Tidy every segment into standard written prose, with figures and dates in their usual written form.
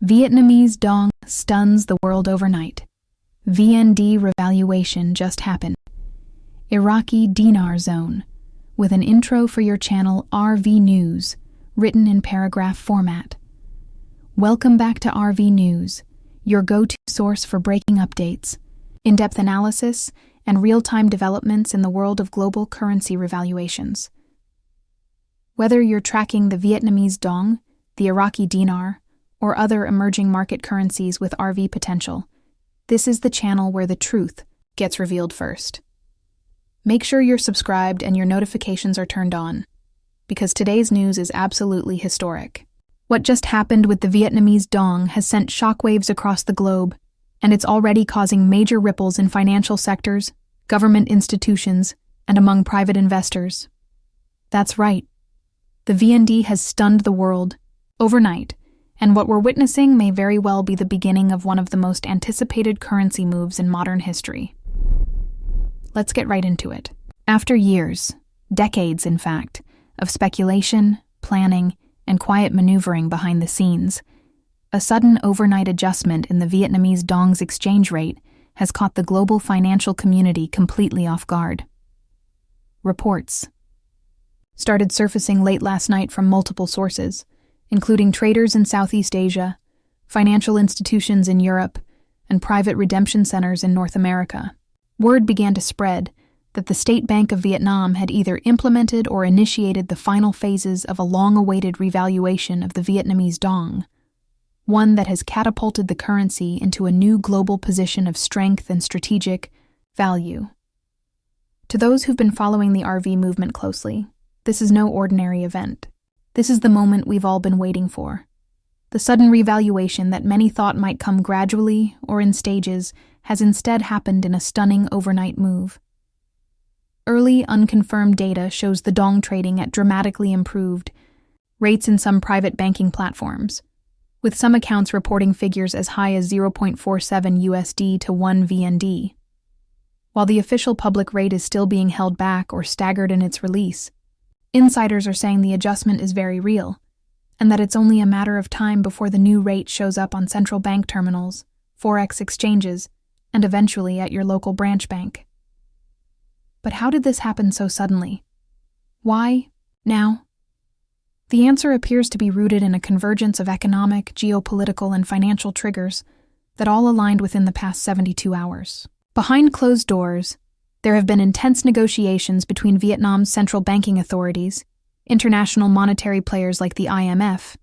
Vietnamese Dong stuns the world overnight. VND revaluation just happened. Iraqi Dinar zone, with an intro for your channel RV News, written in paragraph format. Welcome back to RV News, your go-to source for breaking updates, in-depth analysis, and real-time developments in the world of global currency revaluations. Whether you're tracking the Vietnamese Dong, the Iraqi Dinar, or other emerging market currencies with RV potential, this is the channel where the truth gets revealed first. Make sure you're subscribed and your notifications are turned on, because today's news is absolutely historic. What just happened with the Vietnamese Dong has sent shockwaves across the globe, and it's already causing major ripples in financial sectors, government institutions, and among private investors. That's right. The VND has stunned the world overnight, and what we're witnessing may very well be the beginning of one of the most anticipated currency moves in modern history. Let's get right into it. After years, decades in fact, of speculation, planning, and quiet maneuvering behind the scenes, a sudden overnight adjustment in the Vietnamese Dong's exchange rate has caught the global financial community completely off guard. Reports started surfacing late last night from multiple sources, including traders in Southeast Asia, financial institutions in Europe, and private redemption centers in North America. Word began to spread that the State Bank of Vietnam had either implemented or initiated the final phases of a long-awaited revaluation of the Vietnamese Dong, one that has catapulted the currency into a new global position of strength and strategic value. To those who've been following the RV movement closely, this is no ordinary event. This is the moment we've all been waiting for. The sudden revaluation that many thought might come gradually or in stages has instead happened in a stunning overnight move. Early, unconfirmed data shows the Dong trading at dramatically improved rates in some private banking platforms, with some accounts reporting figures as high as 0.47 USD to 1 VND. While the official public rate is still being held back or staggered in its release, insiders are saying the adjustment is very real, and that it's only a matter of time before the new rate shows up on central bank terminals, Forex exchanges, and eventually at your local branch bank. But how did this happen so suddenly? Why now? The answer appears to be rooted in a convergence of economic, geopolitical, and financial triggers that all aligned within the past 72 hours. Behind closed doors, there have been intense negotiations between Vietnam's central banking authorities, international monetary players like the IMF,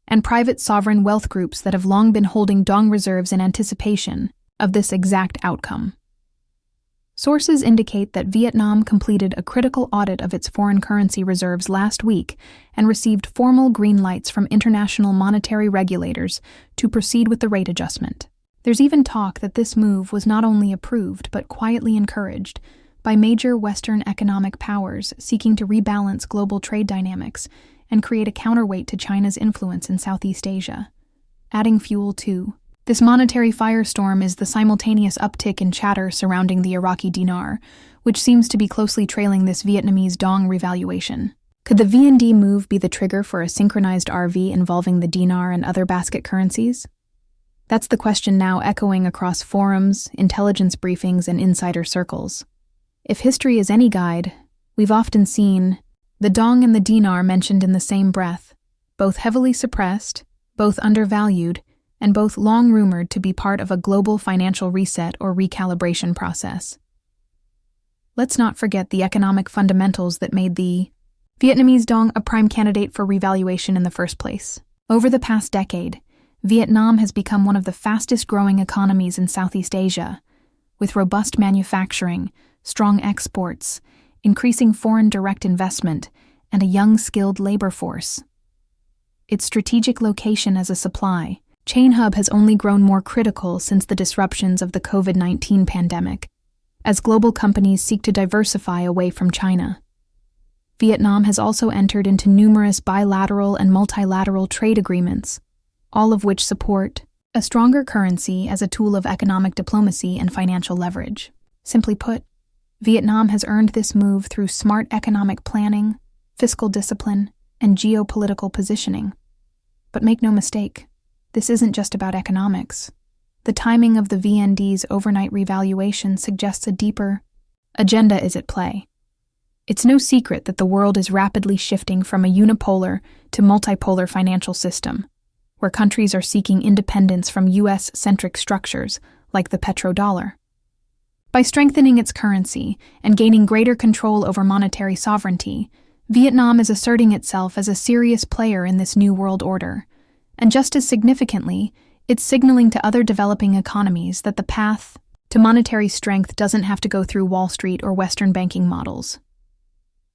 and private sovereign wealth groups that have long been holding Dong reserves in anticipation of this exact outcome. Sources indicate that Vietnam completed a critical audit of its foreign currency reserves last week and received formal green lights from international monetary regulators to proceed with the rate adjustment. There's even talk that this move was not only approved but quietly encouraged by major Western economic powers seeking to rebalance global trade dynamics and create a counterweight to China's influence in Southeast Asia. Adding fuel to this monetary firestorm is the simultaneous uptick in chatter surrounding the Iraqi Dinar, which seems to be closely trailing this Vietnamese Dong revaluation. Could the VND move be the trigger for a synchronized RV involving the dinar and other basket currencies? That's the question now echoing across forums, intelligence briefings, and insider circles. If history is any guide, we've often seen the Dong and the dinar mentioned in the same breath, both heavily suppressed, both undervalued, and both long rumored to be part of a global financial reset or recalibration process. Let's not forget the economic fundamentals that made the Vietnamese Dong a prime candidate for revaluation in the first place. Over the past decade, Vietnam has become one of the fastest-growing economies in Southeast Asia, with robust manufacturing, strong exports, increasing foreign direct investment, and a young, skilled labor force. Its strategic location as a supply chain hub has only grown more critical since the disruptions of the COVID-19 pandemic, as global companies seek to diversify away from China. Vietnam has also entered into numerous bilateral and multilateral trade agreements, all of which support a stronger currency as a tool of economic diplomacy and financial leverage. Simply put, Vietnam has earned this move through smart economic planning, fiscal discipline, and geopolitical positioning. But make no mistake, this isn't just about economics. The timing of the VND's overnight revaluation suggests a deeper agenda is at play. It's no secret that the world is rapidly shifting from a unipolar to multipolar financial system, where countries are seeking independence from US-centric structures like the petrodollar. By strengthening its currency and gaining greater control over monetary sovereignty, Vietnam is asserting itself as a serious player in this new world order, and just as significantly, it's signaling to other developing economies that the path to monetary strength doesn't have to go through Wall Street or Western banking models.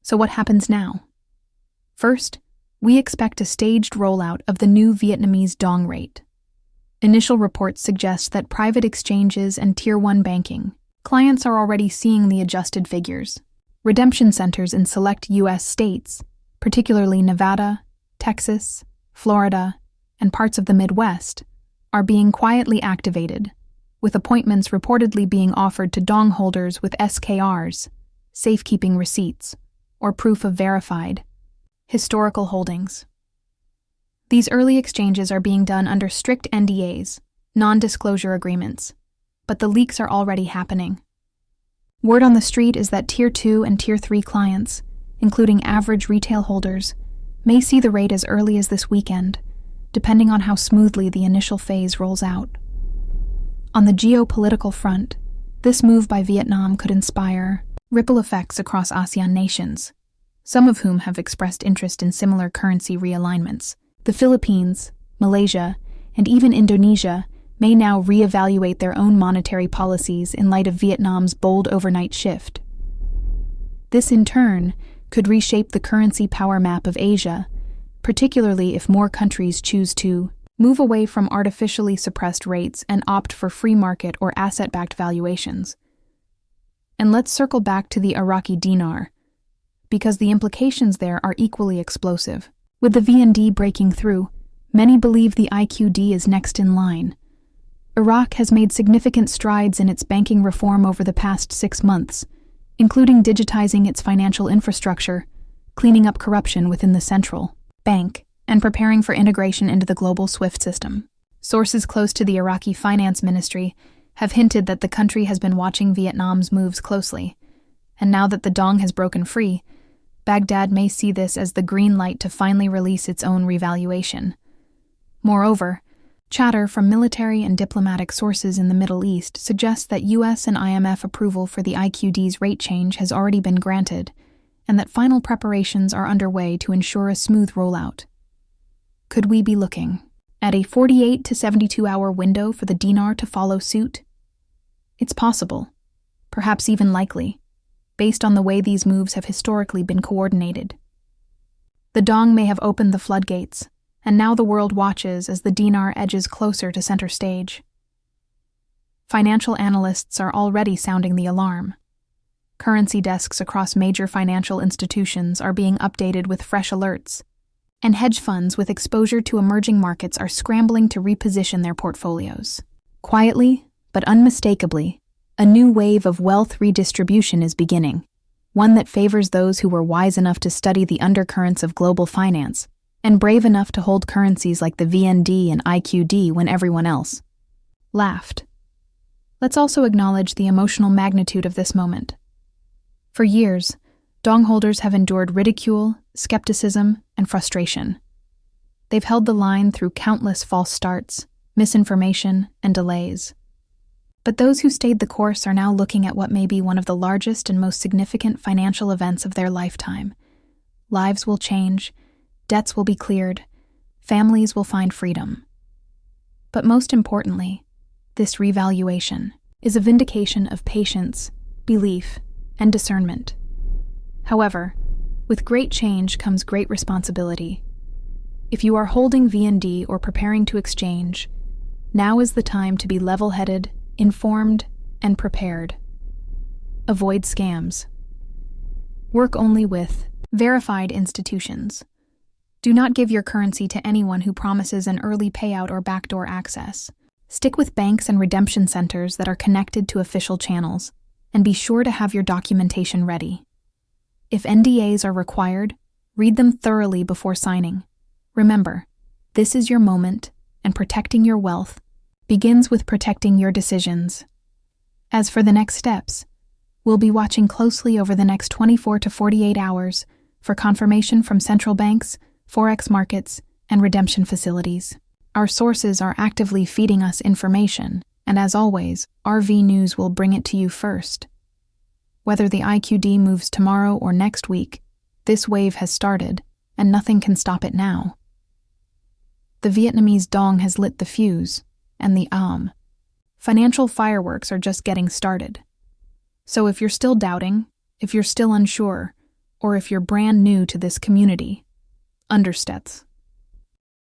So what happens now? First, we expect a staged rollout of the new Vietnamese Dong rate. Initial reports suggest that private exchanges and Tier 1 banking clients are already seeing the adjusted figures. Redemption centers in select U.S. states, particularly Nevada, Texas, Florida, and parts of the Midwest, are being quietly activated, with appointments reportedly being offered to Dong holders with SKRs, safekeeping receipts, or proof of verified historical holdings. These early exchanges are being done under strict NDAs, non-disclosure agreements, but the leaks are already happening. Word on the street is that Tier 2 and Tier 3 clients, including average retail holders, may see the rate as early as this weekend, depending on how smoothly the initial phase rolls out. On the geopolitical front, this move by Vietnam could inspire ripple effects across ASEAN nations, some of whom have expressed interest in similar currency realignments. The Philippines, Malaysia, and even Indonesia may now reevaluate their own monetary policies in light of Vietnam's bold overnight shift. This, in turn, could reshape the currency power map of Asia, particularly if more countries choose to move away from artificially suppressed rates and opt for free market or asset-backed valuations. And let's circle back to the Iraqi Dinar, because the implications there are equally explosive. With the VND breaking through, many believe the IQD is next in line. Iraq has made significant strides in its banking reform over the past 6 months, including digitizing its financial infrastructure, cleaning up corruption within the central bank, and preparing for integration into the global SWIFT system. Sources close to the Iraqi finance ministry have hinted that the country has been watching Vietnam's moves closely, and now that the Dong has broken free, Baghdad may see this as the green light to finally release its own revaluation. Moreover, chatter from military and diplomatic sources in the Middle East suggests that US and IMF approval for the IQD's rate change has already been granted, and that final preparations are underway to ensure a smooth rollout. Could we be looking at a 48 to 72-hour window for the dinar to follow suit? It's possible, perhaps even likely, based on the way these moves have historically been coordinated. The Dong may have opened the floodgates, and now the world watches as the dinar edges closer to center stage. Financial analysts are already sounding the alarm. Currency desks across major financial institutions are being updated with fresh alerts, and hedge funds with exposure to emerging markets are scrambling to reposition their portfolios. Quietly, but unmistakably, a new wave of wealth redistribution is beginning, one that favors those who were wise enough to study the undercurrents of global finance and brave enough to hold currencies like the VND and IQD when everyone else laughed. Let's also acknowledge the emotional magnitude of this moment. For years, Dong holders have endured ridicule, skepticism, and frustration. They've held the line through countless false starts, misinformation, and delays. But those who stayed the course are now looking at what may be one of the largest and most significant financial events of their lifetime. Lives will change, debts will be cleared, families will find freedom. But most importantly, this revaluation is a vindication of patience, belief, and discernment. However, with great change comes great responsibility. If you are holding VND or preparing to exchange, now is the time to be level-headed, informed, and prepared. Avoid scams. Work only with verified institutions. Do not give your currency to anyone who promises an early payout or backdoor access. Stick with banks and redemption centers that are connected to official channels, and be sure to have your documentation ready. If NDAs are required, read them thoroughly before signing. Remember, this is your moment, and protecting your wealth begins with protecting your decisions. As for the next steps, we'll be watching closely over the next 24 to 48 hours for confirmation from central banks, Forex markets, and redemption facilities. Our sources are actively feeding us information, and as always, RV News will bring it to you first. Whether the IQD moves tomorrow or next week, this wave has started, and nothing can stop it now. The Vietnamese Dong has lit the fuse, and the financial fireworks are just getting started. So if you're still doubting, if you're still unsure, or if you're brand new to this community, understats.